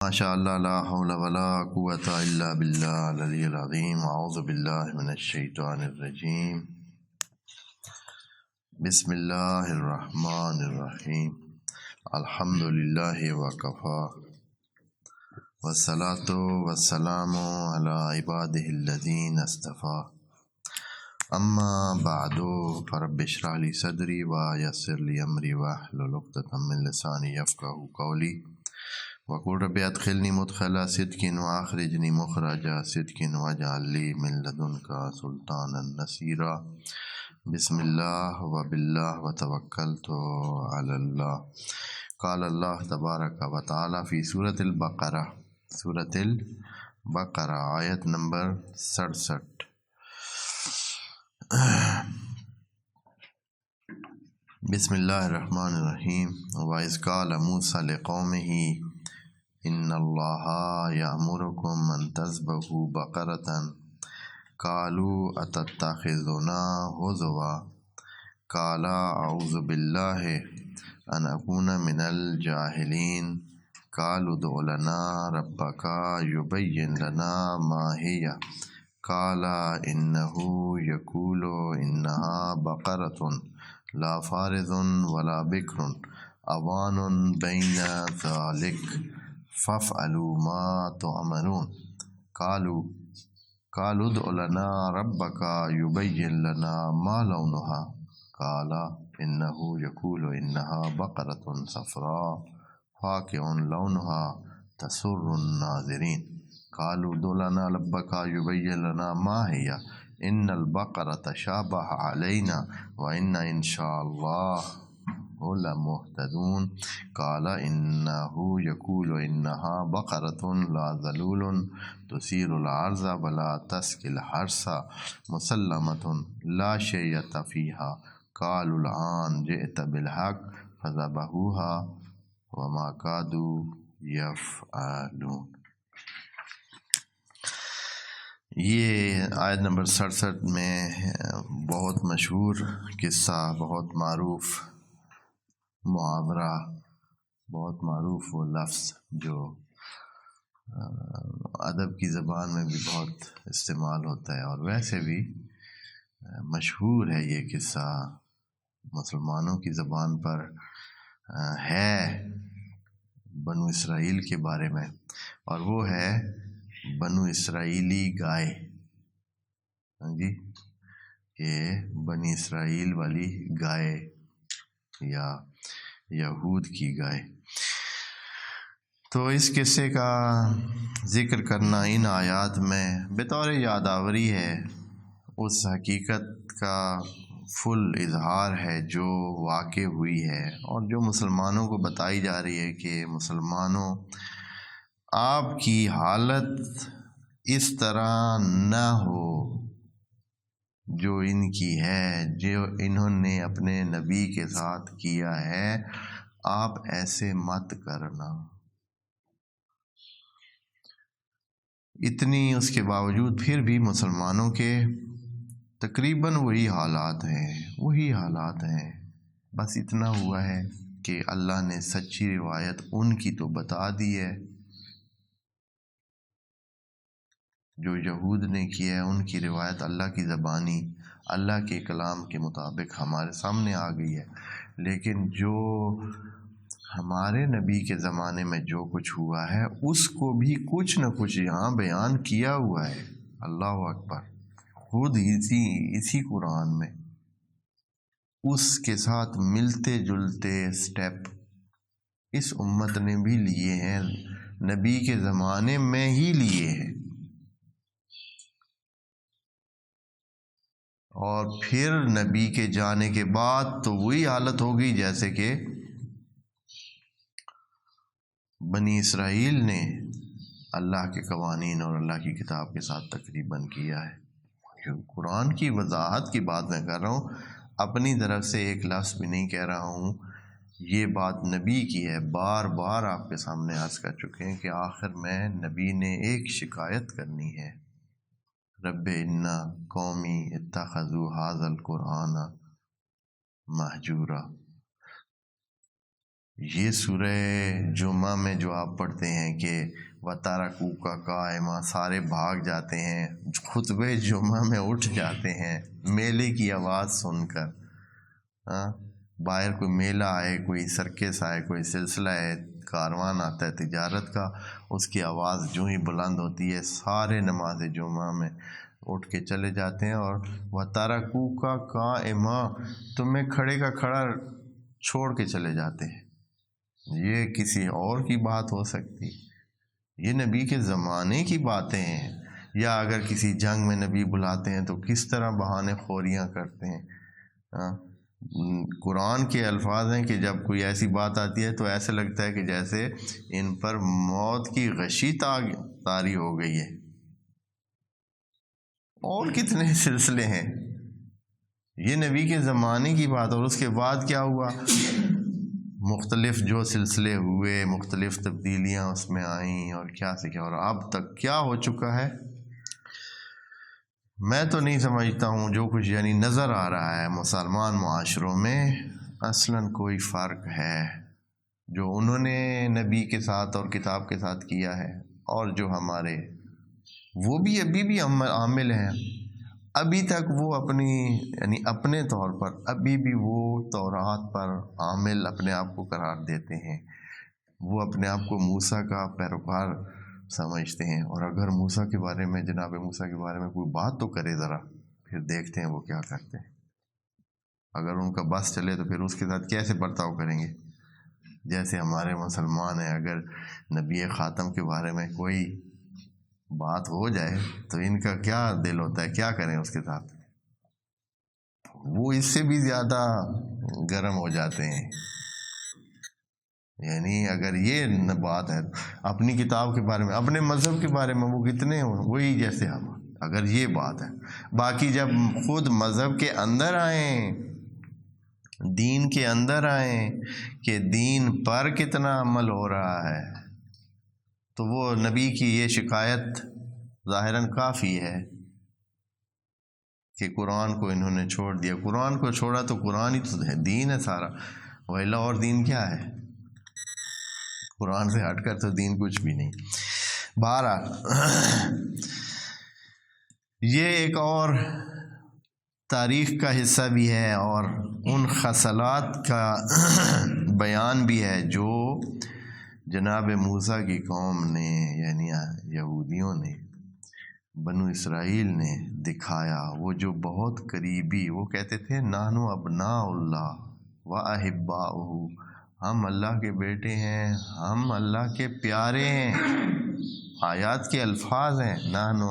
ماشاء اللہ لا حول ولا قوۃ الا باللہ العلی العظیم اعوذ باللہ من الشیطان الرجیم بسم اللہ الرحمن الرحیم الحمد للہ وکفی والصلاۃ والسلام علی عبادہ الذین اصطفی اما بعد فرب اشرح لی صدری ویسر لی امری واحلل عقدۃ من لسانی یفقهوا قولی وقل رب ادخلنی مدخل صدق واخرجنی مخرج صدق واجعل لی من لدنک سلطانا نصیرا بسم اللہ وباللہ وتوکلت علی اللہ۔ قال اللہ تبارک و تعالی فی سورۃ البقرہ آیت نمبر 67۔ بسم اللہ الرحمن الرحیم۔ وَإِذْ قَالَ مُوسَىٰ لِقَوْمِهِ إِنَّ اللَّهَ يَأْمُرُكُمْ أَن تَذْبَحُوا بَقَرَةً قَالُوا أَتَتَّخِذُنَا هُزُوًا قَالَ أَعُوذُ بِاللَّهِ أَنْ أَكُونَ مِنَ الْجَاهِلِينَ قَالُوا ادْعُ لَنَا رَبَّكَ يُبَيِّن لَنَا مَا هِيَ قَالَ إِنَّهُ يَقُولُ إِنَّهَا بَقَرَةٌ لَا فَارِضٌ وَلَا بِكْرٌ عَوَانٌ بَيْنَ ذَلِكَ فَافْعَلُوا مَا تُؤْمَرُونَ قَالُوا ادْعُ لَنَا رَبَّكَ يُبَيِّن لَنَا مَا لَوْنُهَا قَالَ إِنَّهُ يَقُولُ إِنَّهَا بَقَرَةٌ صَفْرَاءُ فَاقِعٌ لَوْنُهَا تَسُرُّ النَّاظِرِينَ قَالُوا ادْعُ لَنَا رَبَّكَ يُبَيِّن لَنَا مَا هِيَ إِنَّ الْبَقَرَةَ تَشَابَهَ عَلَيْنَا وَإِنَّا إِنْ شَاءَ اللَّهُ لَمُهْتَدُونَ قَالَ إِنَّهُ يَقُولُ إِنَّهَا بَقَرَةٌ لَا ذَلُولٌ تُثِيرُ الْأَرْضَ وَلَا تَسْقِي الْحَرْثَ مُسَلَّمَةٌ لَا شِيَّةَ فِيهَا قَالُوا الْآنَ جِئْتَ بِالْحَقِّ فَذَبَحُوهَا وَمَا كَادُوا يَفْعَلُونَ۔ یہ آیت نمبر 67 میں بہت مشہور قصہ، بہت معروف محاورہ، بہت معروف وہ لفظ جو ادب کی زبان میں بھی بہت استعمال ہوتا ہے، اور ویسے بھی مشہور ہے یہ قصہ، مسلمانوں کی زبان پر ہے بنو اسرائیل کے بارے میں، اور وہ ہے بنو اسرائیلی گائے۔ جی، یہ بنی اسرائیل والی گائے یا یہود کی گائے۔ تو اس قصے کا ذکر کرنا ان آیات میں بطور یادآوری ہے، اس حقیقت کا فل اظہار ہے جو واقع ہوئی ہے اور جو مسلمانوں کو بتائی جا رہی ہے کہ مسلمانوں، آپ کی حالت اس طرح نہ ہو جو ان کی ہے، جو انہوں نے اپنے نبی کے ساتھ کیا ہے، آپ ایسے مت کرنا۔ اتنی اس کے باوجود پھر بھی مسلمانوں کے تقریباً وہی حالات ہیں، بس اتنا ہوا ہے کہ اللہ نے سچی روایت ان کی تو بتا دی ہے، جو یہود نے کیا ہے ان کی روایت اللہ کی زبانی، اللہ کے کلام کے مطابق ہمارے سامنے آ گئی ہے، لیکن جو ہمارے نبی کے زمانے میں جو کچھ ہوا ہے اس کو بھی کچھ نہ کچھ یہاں بیان کیا ہوا ہے۔ اللہ اکبر، خود اسی قرآن میں اس کے ساتھ ملتے جلتے سٹیپ اس امت نے بھی لیے ہیں، نبی کے زمانے میں ہی لیے ہیں، اور پھر نبی کے جانے کے بعد تو وہی حالت ہوگی جیسے کہ بنی اسرائیل نے اللہ کے قوانین اور اللہ کی کتاب کے ساتھ تقریباً کیا ہے۔ قرآن کی وضاحت کی بات میں کر رہا ہوں، اپنی طرف سے ایک لفظ بھی نہیں کہہ رہا ہوں، یہ بات نبی کی ہے، بار بار آپ کے سامنے عرض کر چکے ہیں کہ آخر میں نبی نے ایک شکایت کرنی ہے، رب ان قومی اتخذوا ھذا القرآن مہجورا۔ یہ سورہ جمعہ میں جو آپ پڑھتے ہیں کہ وَتَرَكُوكَ قَائِمًا، سارے بھاگ جاتے ہیں، خطبہ جمعہ میں اٹھ جاتے ہیں میلے کی آواز سن کر. باہر کوئی میلہ آئے، کوئی سرکس آئے، کوئی سلسلہ ہے، کاروان آتا ہے تجارت کا، اس کی آواز جو ہی بلند ہوتی ہے سارے نماز جمعہ میں اٹھ کے چلے جاتے ہیں. اور وَتَرَكُوكَ قَائِمًا، تمہیں کھڑے کا کھڑا چھوڑ کے چلے جاتے ہیں. یہ کسی اور کی بات ہو سکتی؟ یہ نبی کے زمانے کی باتیں ہیں. یا اگر کسی جنگ میں نبی بلاتے ہیں تو کس طرح بہانے خوریاں کرتے ہیں. قرآن کے الفاظ ہیں کہ جب کوئی ایسی بات آتی ہے تو ایسے لگتا ہے کہ جیسے ان پر موت کی غشی طاری ہو گئی ہے. اور کتنے سلسلے ہیں. یہ نبی کے زمانے کی بات. اور اس کے بعد کیا ہوا؟ مختلف جو سلسلے ہوئے، مختلف تبدیلیاں اس میں آئیں، اور کیا سے کیا، اور اب تک کیا ہو چکا ہے میں تو نہیں سمجھتا ہوں. جو کچھ یعنی نظر آ رہا ہے مسلمان معاشروں میں، اصلاً کوئی فرق ہے جو انہوں نے نبی کے ساتھ اور کتاب کے ساتھ کیا ہے اور جو ہمارے، وہ بھی ابھی بھی عامل ہیں. ابھی تک وہ اپنی یعنی اپنے طور پر ابھی بھی وہ تورات پر عامل اپنے آپ کو قرار دیتے ہیں. وہ اپنے آپ کو موسیٰ کا پیروکار سمجھتے ہیں. اور اگر موسیٰ کے بارے میں، جناب موسیٰ کے بارے میں کوئی بات تو کرے ذرا، پھر دیکھتے ہیں وہ کیا کرتے ہیں. اگر ان کا بس چلے تو پھر اس کے ساتھ کیسے برتاؤ کریں گے. جیسے ہمارے مسلمان ہیں، اگر نبی خاتم کے بارے میں کوئی بات ہو جائے تو ان کا کیا دل ہوتا ہے، کیا کریں اس کے ساتھ. وہ اس سے بھی زیادہ گرم ہو جاتے ہیں. یعنی اگر یہ بات ہے اپنی کتاب کے بارے میں، اپنے مذہب کے بارے میں، وہ کتنے وہی جیسے ہم، اگر یہ بات ہے. باقی جب خود مذہب کے اندر آئیں، دین کے اندر آئیں کہ دین پر کتنا عمل ہو رہا ہے، تو وہ نبی کی یہ شکایت ظاہراً کافی ہے کہ قرآن کو انہوں نے چھوڑ دیا. قرآن کو چھوڑا تو قرآن ہی تو ہے، دین ہے سارا. وَإِلَّا اور دین کیا ہے؟ قرآن سے ہٹ کر تو دین کچھ بھی نہیں. بہرحال یہ ایک اور تاریخ کا حصہ بھی ہے اور ان خصلات کا بیان بھی ہے جو جناب موسیٰ کی قوم نے، یعنی یہودیوں نے، بنو اسرائیل نے دکھایا. وہ جو بہت قریبی، وہ کہتے تھے نحن ابناء اللہ و احباؤہ، ہم اللہ کے بیٹے ہیں، ہم اللہ کے پیارے ہیں. آیات کے الفاظ ہیں نحن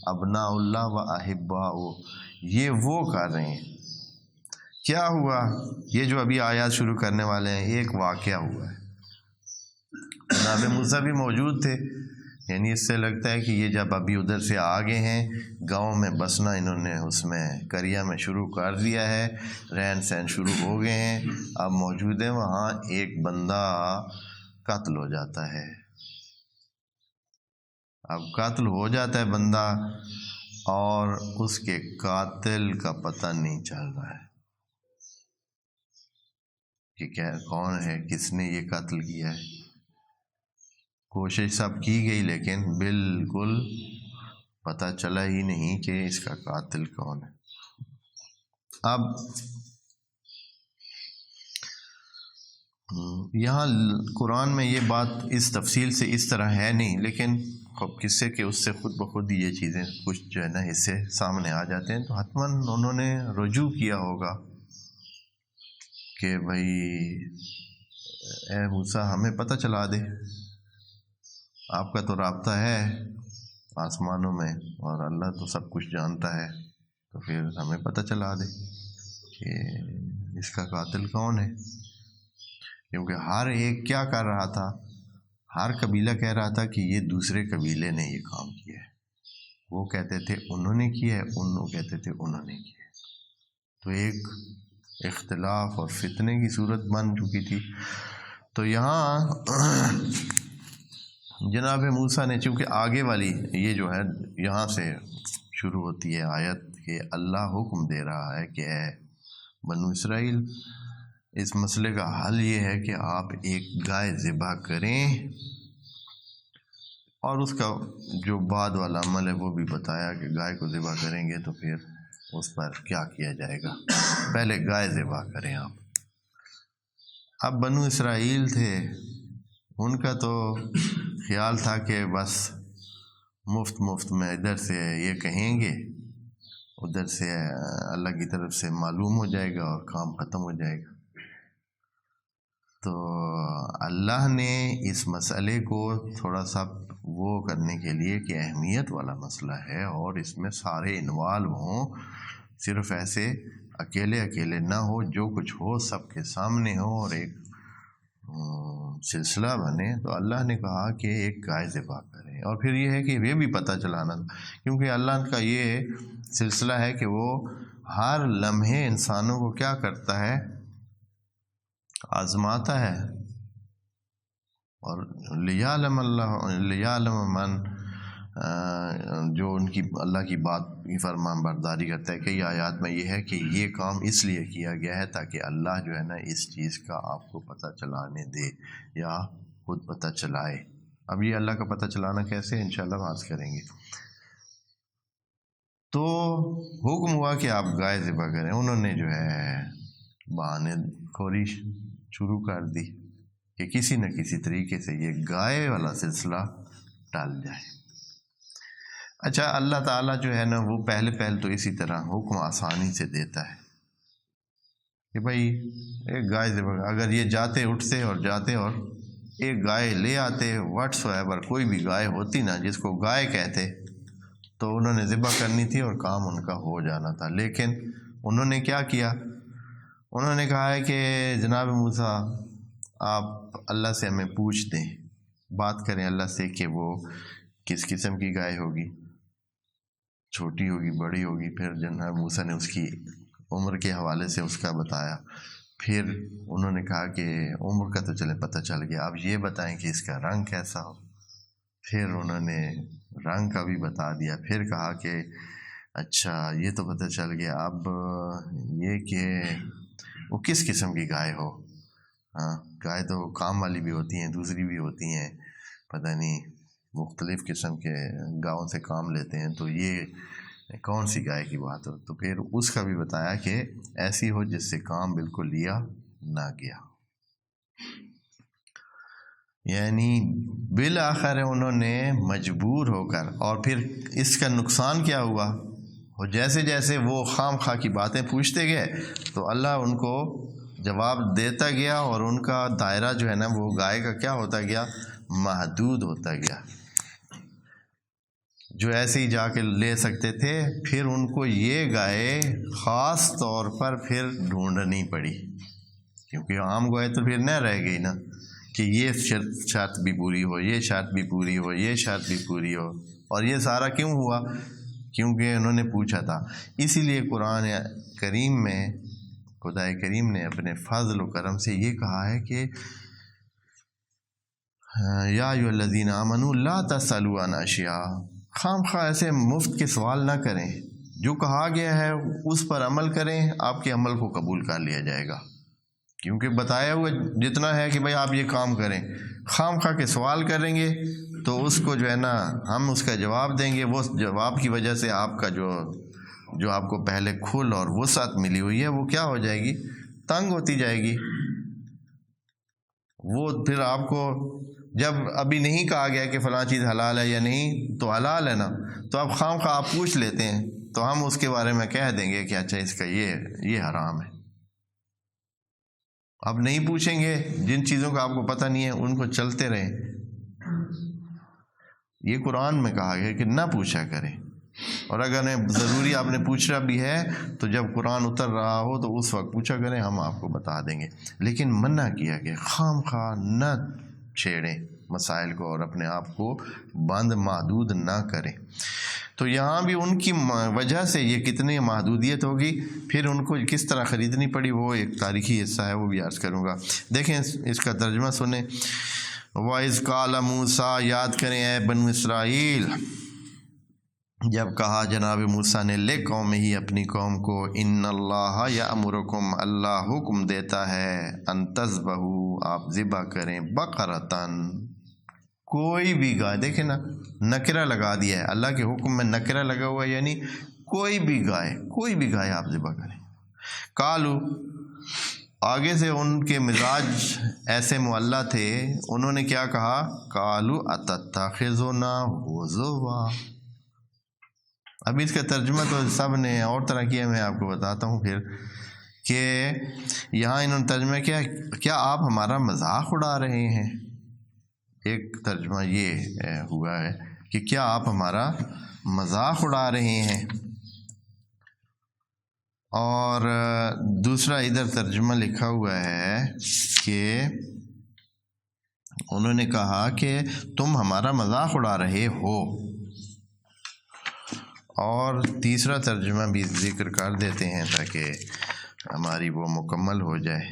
ابناء اللہ و احباؤہ. یہ وہ کر رہے ہیں. کیا ہوا؟ یہ جو ابھی آیات شروع کرنے والے ہیں، ایک واقعہ ہوا ہے. جناب موسیٰ بھی موجود تھے. یعنی اس سے لگتا ہے کہ یہ جب ابھی ادھر سے آگے ہیں، گاؤں میں بسنا انہوں نے اس میں قریہ میں شروع کر دیا ہے، رہن سہن شروع ہو گئے ہیں، اب موجود ہیں وہاں. ایک بندہ قتل ہو جاتا ہے. اب قتل ہو جاتا ہے بندہ، اور اس کے قاتل کا پتہ نہیں چل رہا ہے کہ کیا کون ہے، کس نے یہ قتل کیا ہے. کوشش سب کی گئی لیکن بالکل پتہ چلا ہی نہیں کہ اس کا قاتل کون ہے. اب یہاں قرآن میں یہ بات اس تفصیل سے اس طرح ہے نہیں، لیکن قصے کے اس سے خود بخود یہ چیزیں کچھ جو ہے نا حصے سامنے آ جاتے ہیں. تو حتماً انہوں نے رجوع کیا ہوگا کہ بھائی اے موسیٰ ہمیں پتہ چلا دے، آپ کا تو رابطہ ہے آسمانوں میں اور اللہ تو سب کچھ جانتا ہے، تو پھر ہمیں پتہ چلا دے کہ اس کا قاتل کون ہے. کیونکہ ہر ایک کیا کر رہا تھا، ہر قبیلہ کہہ رہا تھا کہ یہ دوسرے قبیلے نے یہ کام کیا ہے. وہ کہتے تھے انہوں نے کیا ہے، انہوں کہتے تھے انہوں نے کیا ہے. تو ایک اختلاف اور فتنے کی صورت بن چکی تھی. تو یہاں جناب موسیٰ نے، چونکہ آگے والی یہ جو ہے یہاں سے شروع ہوتی ہے آیت کہ اللہ حکم دے رہا ہے کہ اے بنو اسرائیل، اس مسئلے کا حل یہ ہے کہ آپ ایک گائے ذبح کریں، اور اس کا جو بعد والا عمل ہے وہ بھی بتایا کہ گائے کو ذبح کریں گے تو پھر اس پر کیا کیا جائے گا۔ پہلے گائے ذبح کریں آپ۔ اب بنو اسرائیل تھے، ان کا تو خیال تھا کہ بس مفت میں ادھر سے یہ کہیں گے، ادھر سے اللہ کی طرف سے معلوم ہو جائے گا اور کام ختم ہو جائے گا۔ تو اللہ نے اس مسئلے کو تھوڑا سا وہ کرنے کے لیے کہ اہمیت والا مسئلہ ہے اور اس میں سارے انوالو ہوں، صرف ایسے اکیلے نہ ہو، جو کچھ ہو سب کے سامنے ہو اور ایک سلسلہ بنے، تو اللہ نے کہا کہ ایک گائے ذبح کریں۔ اور پھر یہ ہے کہ یہ بھی پتہ چلانا تھا، کیونکہ اللہ کا یہ سلسلہ ہے کہ وہ ہر لمحے انسانوں کو کیا کرتا ہے، آزماتا ہے۔ اور لیعلم من جو ان کی اللہ کی بات کی فرمان برداری کرتا ہے، کہ یہ آیات میں یہ ہے کہ یہ کام اس لیے کیا گیا ہے تاکہ اللہ جو ہے نا اس چیز کا آپ کو پتہ چلانے دے یا خود پتہ چلائے۔ اب یہ اللہ کا پتہ چلانا کیسے ہے انشاءاللہ بات کریں گے۔ تو حکم ہوا کہ آپ گائے ذبح کریں، انہوں نے جو ہے بہانے خوری شروع کر دی کہ کسی نہ کسی طریقے سے یہ گائے والا سلسلہ ٹال جائے۔ اچھا، اللہ تعالیٰ جو ہے نا وہ پہلے تو اسی طرح حکم آسانی سے دیتا ہے کہ بھائی ایک گائے ذبح، اگر یہ اٹھتے اور ایک گائے لے آتے، واٹس ایور کوئی بھی گائے ہوتی نا جس کو گائے کہتے، تو انہوں نے ذبح کرنی تھی اور کام ان کا ہو جانا تھا۔ لیکن انہوں نے کیا کیا، انہوں نے کہا ہے کہ جناب موسیٰ آپ اللہ سے ہمیں پوچھ دیں، بات کریں اللہ سے کہ وہ کس قسم کی گائے ہوگی، چھوٹی ہوگی بڑی ہوگی۔ پھر جناب موسیٰ نے اس کی عمر کے حوالے سے اس کا بتایا۔ پھر انہوں نے کہا کہ عمر کا تو چلے پتہ چل گیا، اب یہ بتائیں کہ اس کا رنگ کیسا ہو۔ پھر انہوں نے رنگ کا بھی بتا دیا۔ پھر کہا کہ اچھا یہ تو پتہ چل گیا، اب یہ کہ وہ کس قسم کی گائے ہو۔ ہاں، گائے تو کام والی بھی ہوتی ہیں، دوسری بھی ہوتی ہیں، پتہ نہیں مختلف قسم کے گاؤں سے کام لیتے ہیں، تو یہ کون سی گائے کی بات ہو۔ تو پھر اس کا بھی بتایا کہ ایسی ہو جس سے کام بالکل لیا نہ گیا۔ یعنی بالآخر انہوں نے مجبور ہو کر، اور پھر اس کا نقصان کیا ہوا، اور جیسے جیسے وہ خام خواہ کی باتیں پوچھتے گئے تو اللہ ان کو جواب دیتا گیا، اور ان کا دائرہ جو ہے نا وہ گائے کا کیا ہوتا گیا، محدود ہوتا گیا۔ جو ایسے ہی جا کے لے سکتے تھے، پھر ان کو یہ گائے خاص طور پر پھر ڈھونڈنی پڑی، کیونکہ عام گائے تو پھر نہ رہ گئی نا کہ یہ شرط بھی پوری ہو، یہ شرط بھی پوری ہو، یہ شرط بھی پوری ہو۔ اور یہ سارا کیوں ہوا؟ کیونکہ انہوں نے پوچھا تھا۔ اسی لیے قرآن کریم میں خدا کریم نے اپنے فضل و کرم سے یہ کہا ہے کہ یا ایھا الذین آمنوا لا تسألوا عن اشیاء، خام خواہ ایسے مفت کے سوال نہ کریں، جو کہا گیا ہے اس پر عمل کریں، آپ کے عمل کو قبول کر لیا جائے گا۔ کیونکہ بتایا ہوا جتنا ہے کہ بھائی آپ یہ کام کریں، خام خواہ کے سوال کریں گے تو اس کو جو ہے نا ہم اس کا جواب دیں گے، وہ جواب کی وجہ سے آپ کا جو آپ کو پہلے کھل اور وسعت ملی ہوئی ہے وہ کیا ہو جائے گی، تنگ ہوتی جائے گی۔ وہ پھر آپ کو جب ابھی نہیں کہا گیا کہ فلاں چیز حلال ہے یا نہیں، تو حلال ہے نا، تو اب خام خواہ آپ پوچھ لیتے ہیں تو ہم اس کے بارے میں کہہ دیں گے کہ اچھا اس کا یہ حرام ہے۔ اب نہیں پوچھیں گے، جن چیزوں کا آپ کو پتہ نہیں ہے ان کو چلتے رہیں۔ یہ قرآن میں کہا گیا کہ نہ پوچھا کریں، اور اگر ضروری آپ نے پوچھنا بھی ہے تو جب قرآن اتر رہا ہو تو اس وقت پوچھا کریں، ہم آپ کو بتا دیں گے۔ لیکن منع کیا کہ خام خواہ نہ چھیڑیں مسائل کو اور اپنے آپ کو بند محدود نہ کریں۔ تو یہاں بھی ان کی وجہ سے یہ کتنی محدودیت ہوگی، پھر ان کو کس طرح خریدنی پڑی، وہ ایک تاریخی حصہ ہے، وہ بھی عرض کروں گا۔ دیکھیں اس کا ترجمہ سنیں۔ وَإِذْ قَالَ مُوسیٰ، یاد کریں اے بنو اسرائیل، جب کہا جناب موسیٰ نے لے قوم ہی اپنی قوم کو ان اللہ یأمرکم اللہ حکم دیتا ہے ان تذبحوا آپ ذبح کریں بقرتن کوئی بھی گائے. دیکھیں نا نکرہ لگا دیا ہے اللہ کے حکم میں نکرہ لگا ہوا ہے یعنی کوئی بھی گائے آپ ذبح کریں. قالو آگے سے ان کے مزاج ایسے معلّہ تھے انہوں نے کیا کہا قالو اتتخذنا ہزوا. ابھی اس کا ترجمہ تو سب نے اور طرح کیا میں آپ کو بتاتا ہوں پھر کہ یہاں انہوں نے ترجمہ کیا آپ ہمارا مذاق اڑا رہے ہیں. ایک ترجمہ یہ ہوا ہے کہ کیا آپ ہمارا مذاق اڑا رہے ہیں. اور دوسرا ادھر ترجمہ لکھا ہوا ہے کہ انہوں نے کہا کہ تم ہمارا مذاق اڑا رہے ہو. اور تیسرا ترجمہ بھی ذکر کر دیتے ہیں تاکہ ہماری وہ مکمل ہو جائے.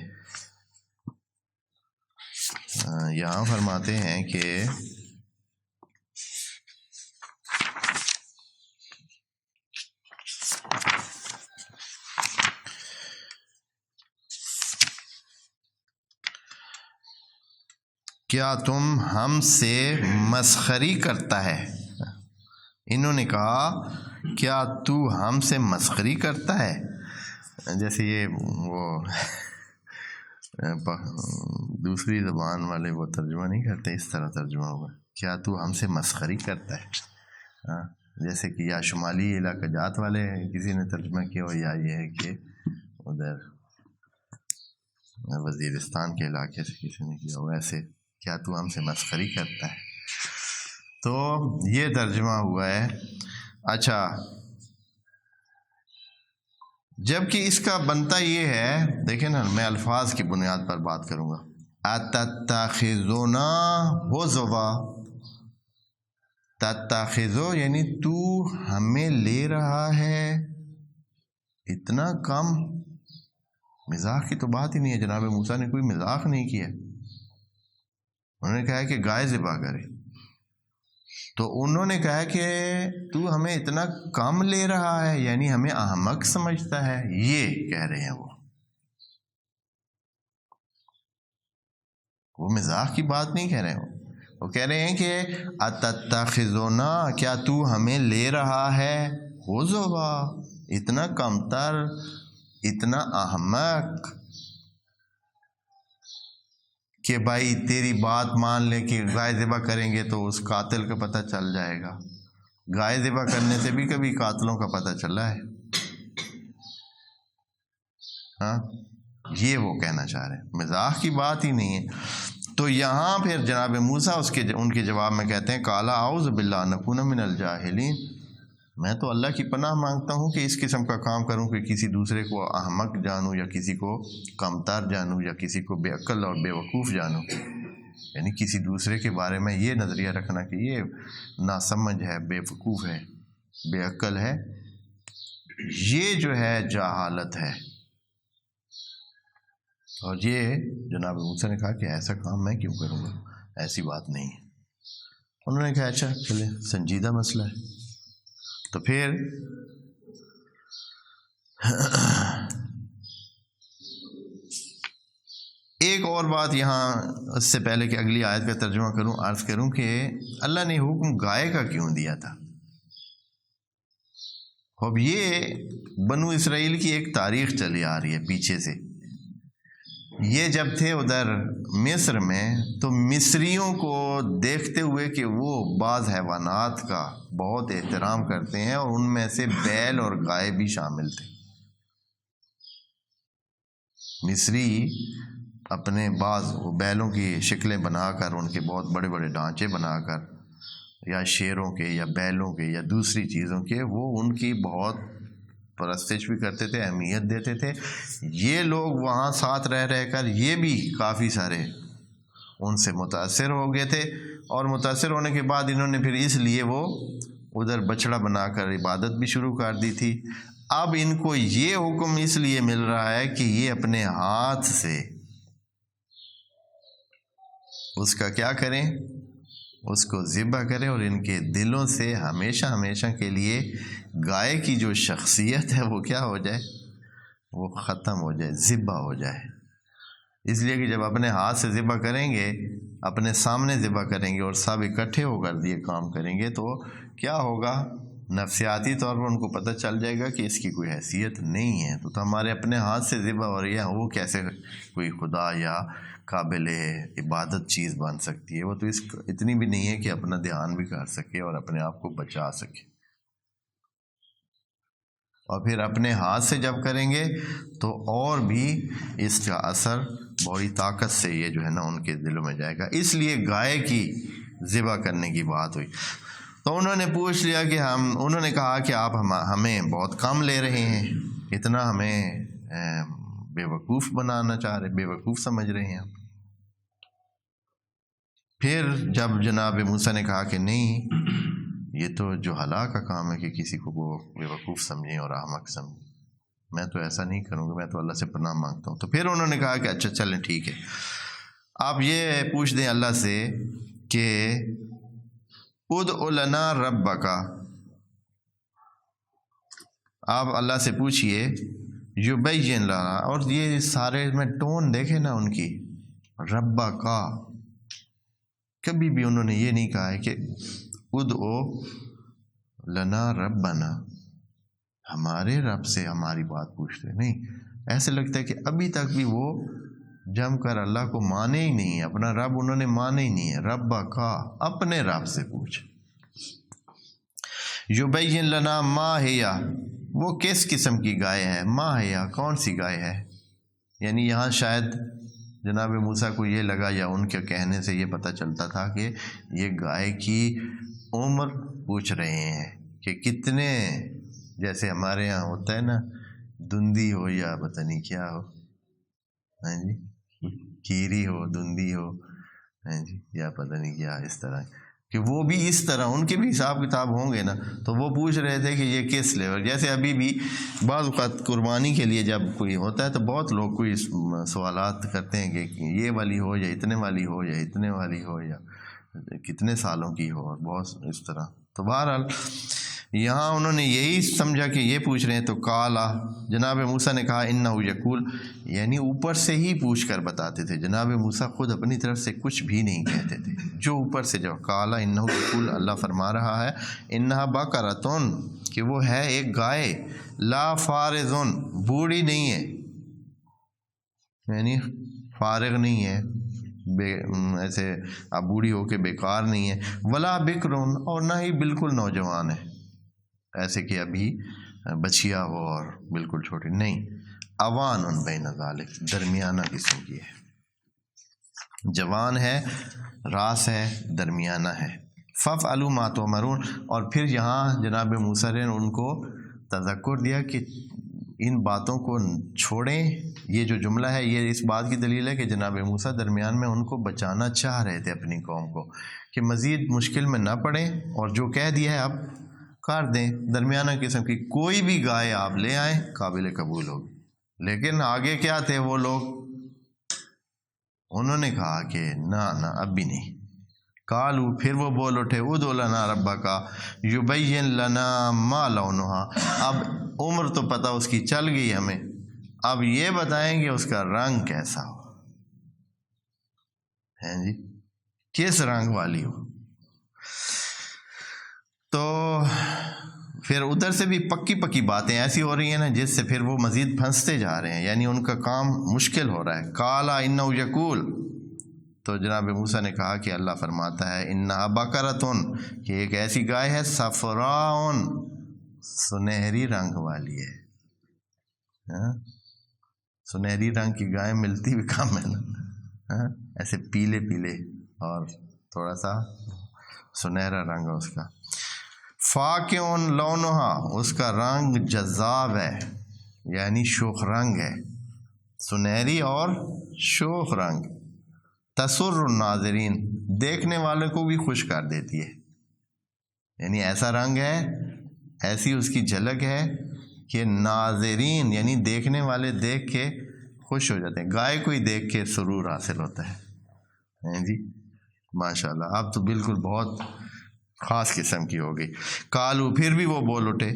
یہاں فرماتے ہیں کہ کیا تم ہم سے مسخری کرتا ہے. انہوں نے کہا کیا تو ہم سے مسخری کرتا ہے. جیسے یہ وہ دوسری زبان والے وہ ترجمہ نہیں کرتے اس طرح ترجمہ ہوگا کیا تو ہم سے مسخری کرتا ہے. جیسے کہ یا شمالی علاقہ جات والے کسی نے ترجمہ کیا ہو یا یہ ہے کہ ادھر وزیرستان کے علاقے سے کسی نے کیا ہو ایسے کیا تو ہم سے مسخری کرتا ہے. تو یہ ترجمہ ہوا ہے. اچھا جبکہ اس کا بنتا یہ ہے دیکھیں نا میں الفاظ کی بنیاد پر بات کروں گا. اتتخذونا ہزوا تتخذو یعنی تو ہمیں لے رہا ہے اتنا کم. مذاق کی تو بات ہی نہیں ہے. جناب موسیٰ نے کوئی مذاق نہیں کیا. انہوں نے کہا کہ گائے ذبح کرے تو انہوں نے کہا کہ تو ہمیں اتنا کم لے رہا ہے یعنی ہمیں احمق سمجھتا ہے. یہ کہہ رہے ہیں وہ مزاح کی بات نہیں کہہ رہے ہیں. وہ کہہ رہے ہیں کہ اتتخذونا کیا تو ہمیں لے رہا ہے ہزوا اتنا کمتر اتنا احمق کہ بھائی تیری بات مان لے کہ گائے ذبح کریں گے تو اس قاتل کا پتہ چل جائے گا. گائے ذبح کرنے سے بھی کبھی قاتلوں کا پتہ چلا ہے. ہاں یہ وہ کہنا چاہ رہے ہیں مزاح کی بات ہی نہیں ہے. تو یہاں پھر جناب موسیٰ ان کے جواب میں کہتے ہیں قال اعوذ باللہ نکون من الجاہلین میں تو اللہ کی پناہ مانگتا ہوں کہ اس قسم کا کام کروں کہ کسی دوسرے کو احمق جانوں یا کسی کو کمتر جانوں یا کسی کو بے عقل اور بے وقوف جانوں. یعنی کسی دوسرے کے بارے میں یہ نظریہ رکھنا کہ یہ ناسمجھ ہے بے وقوف ہے بے عقل ہے یہ جو ہے جہالت ہے. اور یہ جناب موسیٰ نے کہا کہ ایسا کام میں کیوں کروں گا ایسی بات نہیں ہے. انہوں نے کہا اچھا چلے سنجیدہ مسئلہ ہے. تو پھر ایک اور بات یہاں اس سے پہلے کہ اگلی آیت کا ترجمہ کروں عرض کروں کہ اللہ نے حکم گائے کا کیوں دیا تھا. اب یہ بنو اسرائیل کی ایک تاریخ چلی آ رہی ہے پیچھے سے. یہ جب تھے ادھر مصر میں تو مصریوں کو دیکھتے ہوئے کہ وہ بعض حیوانات کا بہت احترام کرتے ہیں اور ان میں سے بیل اور گائے بھی شامل تھے. مصری اپنے بعض بیلوں کی شکلیں بنا کر ان کے بہت بڑے بڑے ڈھانچے بنا کر یا شیروں کے یا بیلوں کے یا دوسری چیزوں کے وہ ان کی بہت پرستش بھی کرتے تھے اہمیت دیتے تھے. یہ لوگ وہاں ساتھ رہ کر یہ بھی کافی سارے ان سے متاثر ہو گئے تھے اور متاثر ہونے کے بعد انہوں نے پھر اس لیے وہ ادھر بچڑا بنا کر عبادت بھی شروع کر دی تھی. اب ان کو یہ حکم اس لیے مل رہا ہے کہ یہ اپنے ہاتھ سے اس کا کیا کریں اس کو ذبح کرے اور ان کے دلوں سے ہمیشہ ہمیشہ کے لیے گائے کی جو شخصیت ہے وہ کیا ہو جائے، وہ ختم ہو جائے، ذبح ہو جائے۔ اس لیے کہ جب اپنے ہاتھ سے ذبح کریں گے، اپنے سامنے ذبح کریں گے اور سب اکٹھے ہو کر یہ کام کریں گے تو کیا ہوگا، نفسیاتی طور پر ان کو پتہ چل جائے گا کہ اس کی کوئی حیثیت نہیں ہے۔ تو ہمارے اپنے ہاتھ سے ذبح ہو رہی ہے، وہ کیسے کوئی خدا یا قابل عبادت چیز بن سکتی ہے؟ وہ تو اتنی بھی نہیں ہے کہ اپنا دھیان بھی کر سکے اور اپنے آپ کو بچا سکے۔ اور پھر اپنے ہاتھ سے جب کریں گے تو اور بھی اس کا اثر بڑی طاقت سے یہ جو ہے نا ان کے دلوں میں جائے گا۔ اس لیے گائے کی ذبح کرنے کی بات ہوئی تو انہوں نے پوچھ لیا کہ انہوں نے کہا کہ آپ ہمیں بہت کم لے رہے ہیں، اتنا ہمیں بے وقوف بنانا چاہ رہے، بے وقوف سمجھ رہے ہیں۔ پھر جب جناب موسیٰ نے کہا کہ نہیں، یہ تو جہلا کا کام ہے کہ کسی کو وہ بے وقوف سمجھیں اور احمق سمجھیں، میں تو ایسا نہیں کروں گا، میں تو اللہ سے پناہ مانگتا ہوں۔ تو پھر انہوں نے کہا کہ اچھا چلیں ٹھیک ہے، آپ یہ پوچھ دیں اللہ سے کہ ادع لنا ربک، آپ اللہ سے پوچھئے یبین لنا، اور یہ سارے میں ٹون دیکھیں نا ان کی، ربک، کبھی بھی انہوں نے یہ نہیں کہا ہے کہ ادعو لنا ربنا، ہمارے رب سے ہماری بات پوچھتے، نہیں، ایسے لگتا ہے کہ ابھی تک بھی وہ جم کر اللہ کو مانے ہی نہیں ہے، اپنا رب انہوں نے مانے ہی نہیں ہے۔ ربک، اپنے رب سے پوچھ۔ یبین لنا ما ہی، وہ کس قسم کی گائے ہے، ما ہی، کون سی گائے ہے، یعنی یہاں شاید جناب موسیٰ کو یہ لگا یا ان کے کہنے سے یہ پتہ چلتا تھا کہ یہ گائے کی عمر پوچھ رہے ہیں کہ کتنے، جیسے ہمارے یہاں ہوتا ہے نا دندی ہو یا پتہ نہیں کیا ہو، ہاں جی، کیری ہو، دندی ہو، ہاں جی، یا پتہ نہیں کیا، اس طرح کہ وہ بھی اس طرح ان کے بھی حساب کتاب ہوں گے نا، تو وہ پوچھ رہے تھے کہ یہ کس لیول، جیسے ابھی بھی بعض اوقات قربانی کے لیے جب کوئی ہوتا ہے تو بہت لوگ کوئی سوالات کرتے ہیں کہ یہ والی ہو یا اتنے والی ہو یا اتنے والی ہو یا کتنے سالوں کی ہو، اور بہت اس طرح۔ تو بہرحال یہاں انہوں نے یہی سمجھا کہ یہ پوچھ رہے ہیں، تو کالا، جناب موسیٰ نے کہا انہ یقول، یعنی اوپر سے ہی پوچھ کر بتاتے تھے، جناب موسیٰ خود اپنی طرف سے کچھ بھی نہیں کہتے تھے، جو اوپر سے جو کالا انہ یقول، اللہ فرما رہا ہے انہا بقرۃ، کہ وہ ہے ایک گائے، لا فارض، بوڑھی نہیں ہے، یعنی فارغ نہیں ہے، ایسے اب بوڑھی ہو کے بیکار نہیں ہے، ولا بکر، اور نہ ہی بالکل نوجوان ہے، ایسے کہ ابھی بچیا ہو اور بالکل چھوٹی نہیں، اوان بین ذالک، درمیانہ قسم کی ہے، جوان ہے، راس ہے، درمیانہ ہے۔ فافعلوا ما تؤمرون، اور پھر یہاں جناب موسیٰ نے ان کو تذکر دیا کہ ان باتوں کو چھوڑیں، یہ جو جملہ ہے یہ اس بات کی دلیل ہے کہ جناب موسیٰ درمیان میں ان کو بچانا چاہ رہے تھے اپنی قوم کو، کہ مزید مشکل میں نہ پڑیں، اور جو کہہ دیا ہے اب کر دیں، درمیانہ قسم کی کوئی بھی گائے آپ لے آئیں قابل قبول ہوگی۔ لیکن آگے کیا تھے وہ لوگ، انہوں نے کہا کہ نہ اب بھی نہیں، کالو، پھر وہ بول اٹھے ادع لنا ربک یبین لنا ما لونہا، اب عمر تو پتہ اس کی چل گئی ہمیں، اب یہ بتائیں کہ اس کا رنگ کیسا ہو، ہیں جی، کس رنگ والی ہو۔ تو پھر ادھر سے بھی پکی باتیں ایسی ہو رہی ہیں نا جس سے پھر وہ مزید پھنستے جا رہے ہیں، یعنی ان کا کام مشکل ہو رہا ہے۔ کالا انہ یقول، تو جناب موسیٰ نے کہا کہ اللہ فرماتا ہے انہا بقرۃ، کہ ایک ایسی گائے ہے، صفراء، سنہری رنگ والی ہے، سنہری رنگ کی گائے ملتی بھی کم ہے نا، ایسے پیلے پیلے اور تھوڑا سا سنہرا رنگ ہے اس کا۔ فاقع لونہا، اس کا رنگ جذاب ہے، یعنی شوخ رنگ ہے، سنہری اور شوخ رنگ، تسر الناظرین، دیکھنے والوں کو بھی خوش کر دیتی ہے، یعنی ایسا رنگ ہے، ایسی اس کی جھلک ہے کہ ناظرین یعنی دیکھنے والے دیکھ کے خوش ہو جاتے ہیں، گائے کو ہی دیکھ کے سرور حاصل ہوتا ہے جی۔ ماشاء اللہ، اب تو بالکل بہت خاص قسم کی ہو گئی. کالو، پھر بھی وہ بول اٹھے،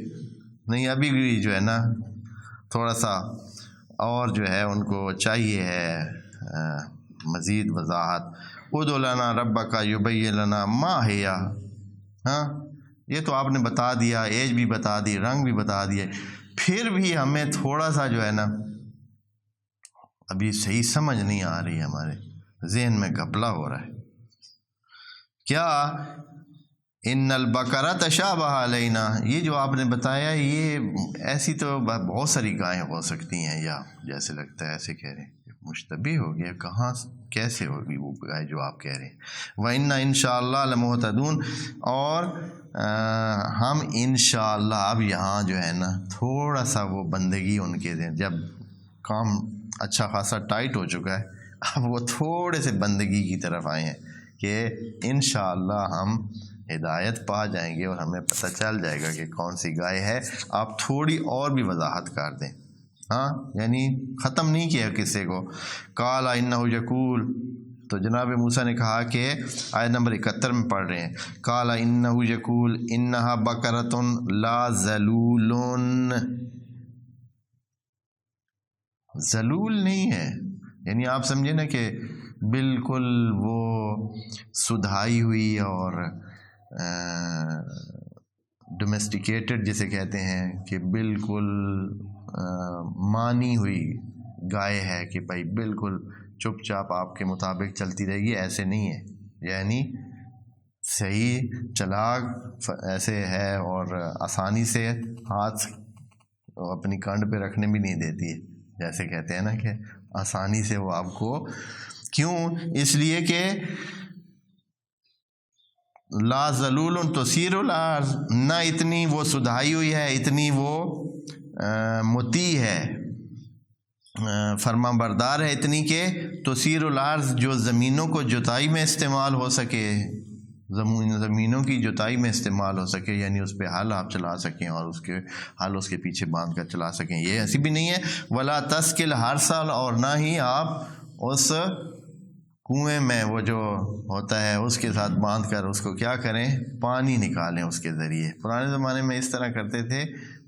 نہیں ابھی بھی جو ہے نا تھوڑا سا اور جو ہے ان کو چاہیے ہے مزید وضاحت. ادع لنا ربک یبین لنا ما ہی، ہاں یہ تو آپ نے بتا دیا، ایج بھی بتا دی، رنگ بھی بتا دیے، پھر بھی ہمیں تھوڑا سا جو ہے نا ابھی صحیح سمجھ نہیں آ رہی ہے، ہمارے ذہن میں گھپلا ہو رہا ہے. کیا؟ ان البقرہ تشابہ علینا، یہ جو آپ نے بتایا یہ ایسی تو بہت ساری گائیں ہو سکتی ہیں، یا جیسے لگتا ہے ایسے کہہ رہے ہیں مشتبہ ہو گیا، کہاں کیسے ہوگی وہ گائے جو آپ کہہ رہے ہیں. وَإِنَّا انشاءاللہ لَمُهْتَدُونَ، اور ہم انشاءاللہ، اب یہاں جو ہے نا تھوڑا سا وہ بندگی ان کے دیں، جب کام اچھا خاصا ٹائٹ ہو چکا ہے اب وہ تھوڑے سے بندگی کی طرف آئے ہیں کہ انشاءاللہ ہم ہدایت پا جائیں گے اور ہمیں پتہ چل جائے گا کہ کون سی گائے ہے. آپ تھوڑی اور بھی وضاحت کر دیں. ہاں یعنی ختم نہیں کیا قصے کو. قال انہ یقول، تو جناب موسیٰ نے کہا کہ آیت نمبر 71 میں پڑھ رہے ہیں، قال انہ یقول انہا بقرۃ لا ذلول، ذلول نہیں ہے، یعنی آپ سمجھے نا کہ بالکل وہ سدھائی ہوئی اور ڈومیسٹیکیٹڈ جسے کہتے ہیں کہ بالکل مانی ہوئی گائے ہے کہ بھائی بالکل چپ چاپ آپ کے مطابق چلتی رہے گی، ایسے نہیں ہے. یعنی صحیح چلاک ایسے ہے اور آسانی سے ہاتھ اپنی کانڈ پہ رکھنے بھی نہیں دیتی ہے، جیسے کہتے ہیں نا کہ آسانی سے وہ آپ کو، کیوں؟ اس لیے کہ لا ذلول تسیر الارض، نہ اتنی وہ سدھائی ہوئی ہے، اتنی وہ مطیع ہے، فرما بردار ہے، اتنی کہ تسیر الارض، جو زمینوں کو جتائی میں استعمال ہو سکے، زمینوں کی جتائی میں استعمال ہو سکے، یعنی اس پہ ہل آپ چلا سکیں اور اس کے ہل اس کے پیچھے باندھ کر چلا سکیں. یہ ایسی بھی نہیں ہے. ولا تسکل ہر سال، اور نہ ہی آپ اس کنویں میں وہ جو ہوتا ہے اس کے ساتھ باندھ کر اس کو کیا کریں، پانی نکالیں اس کے ذریعے. پرانے زمانے میں اس طرح کرتے تھے.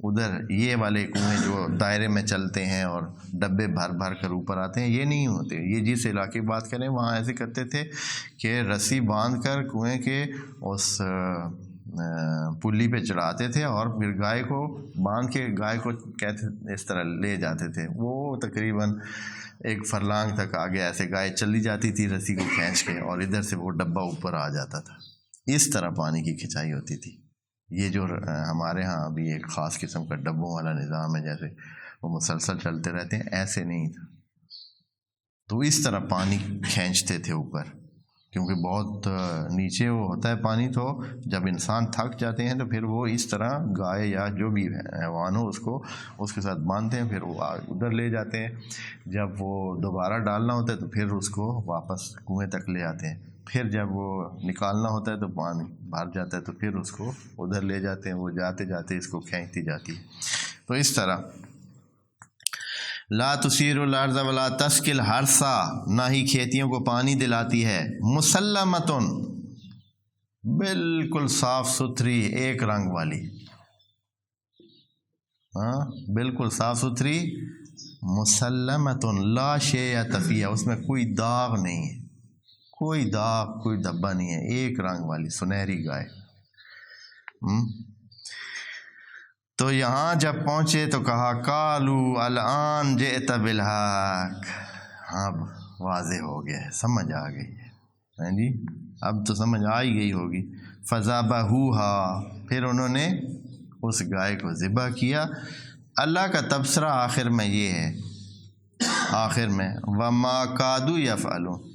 ادھر یہ والے کنویں جو دائرے میں چلتے ہیں اور ڈبے بھر بھر کر اوپر آتے ہیں، یہ نہیں ہوتے. یہ جس علاقے کی بات کریں وہاں ایسے کرتے تھے کہ رسی باندھ کر کنویں کے اس پلی پہ چڑھاتے تھے اور پھر گائے کو باندھ کے گائے کو کہتے اس طرح لے جاتے تھے. وہ تقریباً 1 فرلانگ تک آگے ایسے گائے چلی جاتی تھی رسی کو کھینچ کے، اور ادھر سے وہ ڈبہ اوپر آ جاتا تھا. اس طرح پانی کی کھینچائی ہوتی تھی. یہ جو ہمارے ہاں ابھی ایک خاص قسم کا ڈبوں والا نظام ہے، جیسے وہ مسلسل چلتے رہتے ہیں، ایسے نہیں تھا. تو اس طرح پانی کھینچتے تھے اوپر، کیونکہ بہت نیچے وہ ہوتا ہے پانی. تو جب انسان تھک جاتے ہیں تو پھر وہ اس طرح گائے یا جو بھی حیوان ہو اس کے ساتھ باندھتے ہیں، پھر وہ ادھر لے جاتے ہیں. جب وہ دوبارہ ڈالنا ہوتا ہے تو پھر اس کو واپس کنویں تک لے آتے ہیں. پھر جب وہ نکالنا ہوتا ہے تو پانی بھر جاتا ہے تو پھر اس کو ادھر لے جاتے ہیں. وہ جاتے جاتے اس کو کھینچتی جاتی ہے. تو اس طرح لا تسیر الارض ولا تسقل الحرثا، نہ ہی کھیتیوں کو پانی دلاتی ہے. مسلمتن، بالکل صاف ستھری ایک رنگ والی، ہاں بالکل صاف ستھری. مسلمتن لا شیء فیہا، اس میں کوئی داغ نہیں ہے، کوئی داغ کوئی دھبا نہیں ہے، ایک رنگ والی سنہری گائے. تو یہاں جب پہنچے تو کہا قالو الآن جئت بالحق، ہاں واضح ہو گیا ہے، سمجھ آ گئی ہے جی، اب تو سمجھ آ ہی گئی ہوگی. فذبحوها، پھر انہوں نے اس گائے کو ذبح کیا. اللہ کا تبصرہ آخر میں یہ ہے، آخر میں وما کادوا یفعلون،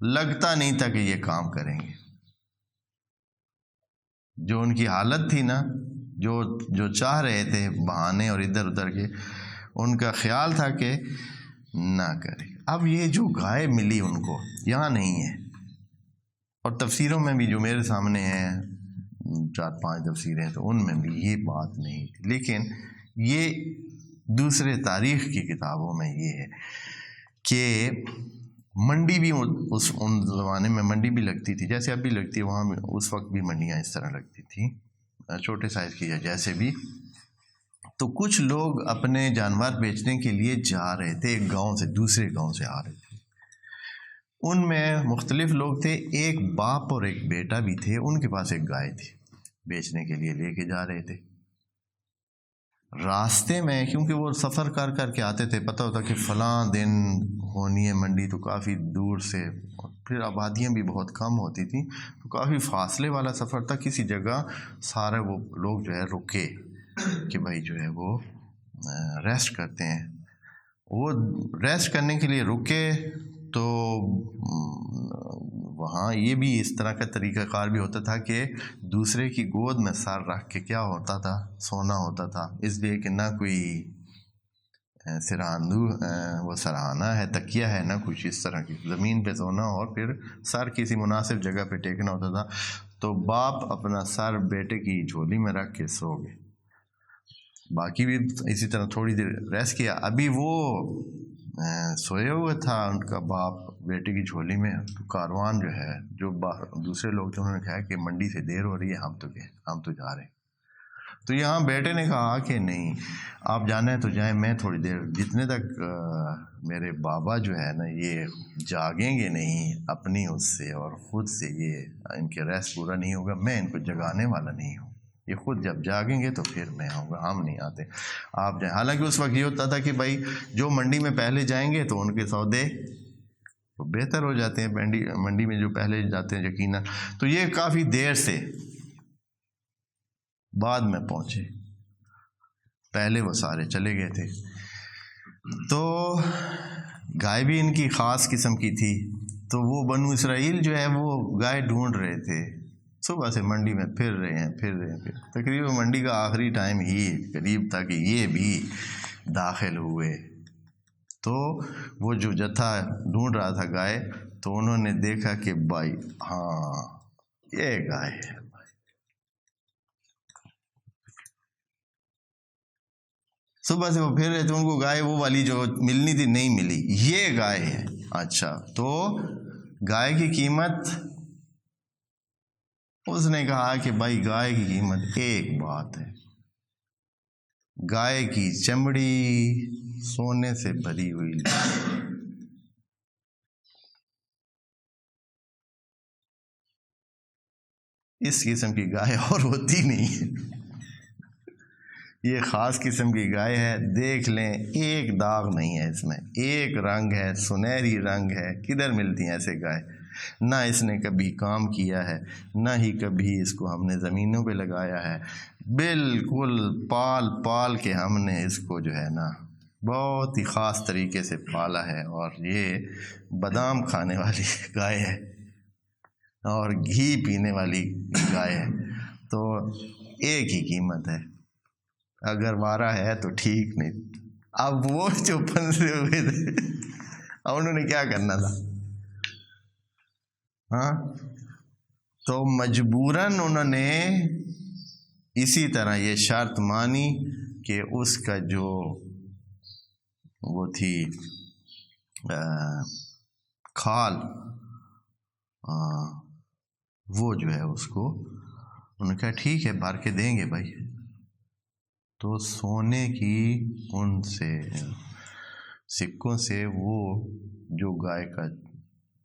لگتا نہیں تھا کہ یہ کام کریں گے. جو ان کی حالت تھی نا، جو چاہ رہے تھے بہانے اور ادھر ادھر کے، ان کا خیال تھا کہ نہ کرے. اب یہ جو گائے ملی ان کو یہاں نہیں ہے، اور تفسیروں میں بھی جو میرے سامنے ہیں 4-5 تفسیریں، تو ان میں بھی یہ بات نہیں تھی. لیکن یہ دوسرے تاریخ کی کتابوں میں یہ ہے کہ منڈی بھی ان زمانے میں منڈی بھی لگتی تھی جیسے اب بھی لگتی ہے، وہاں اس وقت بھی منڈیاں اس طرح لگتی تھیں، چھوٹے سائز کی یا جیسے بھی. تو کچھ لوگ اپنے جانور بیچنے کے لیے جا رہے تھے، ایک گاؤں سے دوسرے گاؤں سے آ رہے تھے. ان میں مختلف لوگ تھے، ایک باپ اور ایک بیٹا بھی تھے. ان کے پاس ایک گائے تھی، بیچنے کے لیے لے کے جا رہے تھے. راستے میں کیونکہ وہ سفر کر کر کے آتے تھے، پتہ ہوتا کہ فلاں دن ہونی ہے منڈی، تو کافی دور سے، پھر آبادیاں بھی بہت کم ہوتی تھیں، تو کافی فاصلے والا سفر تھا. کسی جگہ سارے وہ لوگ جو ہے رکے کہ بھائی جو ہے وہ ریسٹ کرتے ہیں. وہ ریسٹ کرنے کے لیے رکے تو وہاں یہ بھی اس طرح کا طریقہ کار بھی ہوتا تھا کہ دوسرے کی گود میں سر رکھ کے کیا ہوتا تھا، سونا ہوتا تھا. اس لیے کہ نہ کوئی وہ سرہانہ ہے، تکیہ ہے، نہ کچھ اس طرح کی، زمین پہ سونا اور پھر سر کسی مناسب جگہ پہ ٹیکنا ہوتا تھا. تو باپ اپنا سر بیٹے کی جھولی میں رکھ کے سو گئے. باقی بھی اسی طرح تھوڑی دیر ریسٹ کیا. ابھی وہ سوئے ہوئے تھا ان کا باپ بیٹے کی جھولی میں. تو کاروان جو ہے، جو دوسرے لوگ تھے، انہوں نے کہا کہ منڈی سے دیر ہو رہی ہے، ہم تو جا رہے ہیں. تو یہاں بیٹے نے کہا کہ نہیں، آپ جانا ہے تو جائیں، میں تھوڑی دیر، جتنے تک میرے بابا جو ہے نا یہ جاگیں گے نہیں اپنی اس سے اور خود سے، یہ ان کے ریسٹ پورا نہیں ہوگا، میں ان کو جگانے والا نہیں ہوں. یہ خود جب جاگیں گے تو پھر میں آؤں گا، ہم نہیں آتے، آپ جائیں. حالانکہ اس وقت یہ ہوتا تھا کہ بھائی جو منڈی میں پہلے جائیں گے تو ان کے سودے تو بہتر ہو جاتے ہیں، منڈی میں جو پہلے جاتے ہیں یقیناً. تو یہ کافی دیر سے بعد میں پہنچے، پہلے وہ سارے چلے گئے تھے. تو گائے بھی ان کی خاص قسم کی تھی. تو وہ بنو اسرائیل جو ہے وہ گائے ڈھونڈ رہے تھے، صبح سے منڈی میں پھر رہے ہیں. تقریباً منڈی کا آخری ٹائم ہی قریب تھا کہ یہ بھی داخل ہوئے. تو وہ جو جتھا ڈھونڈ رہا تھا گائے، تو انہوں نے دیکھا کہ بھائی ہاں یہ گائے ہے. صبح سے وہ پھر رہے تھے، ان کو گائے وہ والی جو ملنی تھی نہیں ملی، یہ گائے ہے. اچھا، تو گائے کی قیمت، اس نے کہا کہ بھائی گائے کی قیمت ایک بات ہے، گائے کی چمڑی سونے سے بھری ہوئی. اس قسم کی گائے اور ہوتی نہیں ہے، یہ خاص قسم کی گائے ہے. دیکھ لیں ایک داغ نہیں ہے اس میں، ایک رنگ ہے، سنہری رنگ ہے. کدھر ملتی ہیں ایسے گائے؟ نہ اس نے کبھی کام کیا ہے، نہ ہی کبھی اس کو ہم نے زمینوں پہ لگایا ہے. بالکل پال کے ہم نے اس کو جو ہے نا بہت ہی خاص طریقے سے پالا ہے. اور یہ بادام کھانے والی گائے ہے اور گھی پینے والی گائے ہے. تو ایک ہی قیمت ہے، اگر وارا ہے تو ٹھیک، نہیں. اب وہ جو پھنسے ہوئے تھے، اب انہوں نے کیا کرنا تھا؟ ہاں، تو مجبوراً انہوں نے اسی طرح یہ شرط مانی کہ اس کا جو وہ تھی کھال، وہ جو ہے اس کو انہوں نے کہا ٹھیک ہے بھر کے دیں گے بھائی. تو سونے کی ان سے سکوں سے وہ جو گائے کا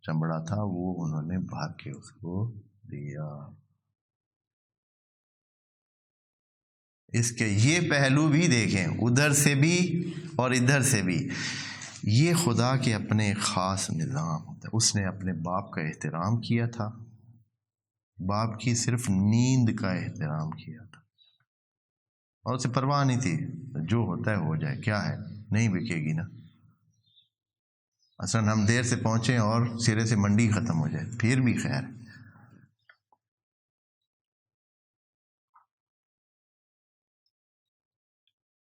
چمڑا تھا وہ انہوں نے بھر کے اس کو دیا. اس کے یہ پہلو بھی دیکھیں، ادھر سے بھی اور ادھر سے بھی. یہ خدا کے اپنے ایک خاص نظام ہوتا ہے. اس نے اپنے باپ کا احترام کیا تھا، باپ کی صرف نیند کا احترام کیا تھا، اور اسے پرواہ نہیں تھی، جو ہوتا ہے ہو جائے، کیا ہے، نہیں بکے گی نا. اصلاً ہم دیر سے پہنچیں اور سرے سے منڈی ختم ہو جائے پھر بھی خیر.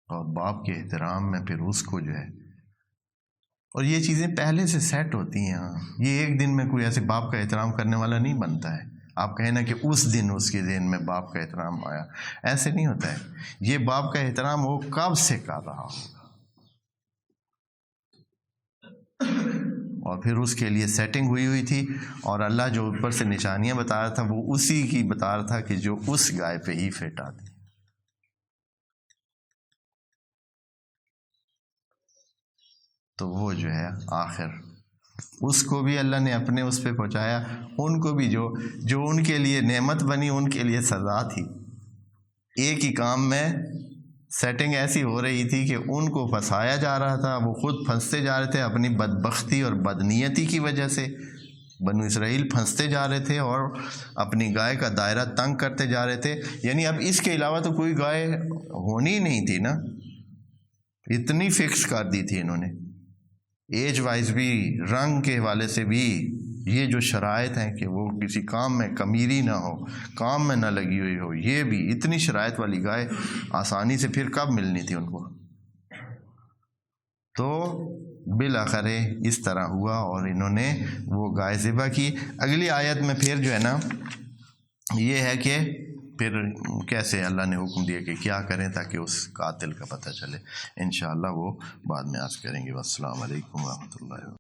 اور باپ کے احترام میں پھر اس کو جو ہے، اور یہ چیزیں پہلے سے سیٹ ہوتی ہیں. یہ ایک دن میں کوئی ایسے باپ کا احترام کرنے والا نہیں بنتا ہے. آپ کہیں نا کہ اس دن اس کے ذہن میں باپ کا احترام آیا، ایسے نہیں ہوتا ہے. یہ باپ کا احترام وہ کب سے کر رہا ہوگا، اور پھر اس کے لیے سیٹنگ ہوئی تھی، اور اللہ جو اوپر سے نشانیاں بتا رہا تھا وہ اسی کی بتا رہا تھا کہ جو اس گائے پہ ہی فٹ آتی. تو وہ جو ہے آخر اس کو بھی اللہ نے اپنے اس پہ پہنچایا، ان کو بھی جو ان کے لیے نعمت بنی ان کے لیے سزا تھی. ایک ہی کام میں سیٹنگ ایسی ہو رہی تھی کہ ان کو پھنسایا جا رہا تھا، وہ خود پھنستے جا رہے تھے اپنی بدبختی اور بدنیتی کی وجہ سے. بنو اسرائیل پھنستے جا رہے تھے اور اپنی گائے کا دائرہ تنگ کرتے جا رہے تھے. یعنی اب اس کے علاوہ تو کوئی گائے ہونی ہی نہیں تھی نا، اتنی فکس کر دی تھی انہوں نے. ایج وائز بھی، رنگ کے حوالے سے بھی، یہ جو شرائط ہیں کہ وہ کسی کام میں کمیری نہ ہو، کام میں نہ لگی ہوئی ہو، یہ بھی اتنی شرائط والی گائے آسانی سے پھر کب ملنی تھی ان کو. تو بالآخر اس طرح ہوا اور انہوں نے وہ گائے ذبح کی. اگلی آیت میں پھر جو ہے نا یہ ہے کہ پھر کیسے اللہ نے حکم دیا کہ کیا کریں تاکہ اس قاتل کا پتہ چلے. انشاءاللہ وہ بعد میں عرض کریں گے. والسلام علیکم ورحمۃ اللہ.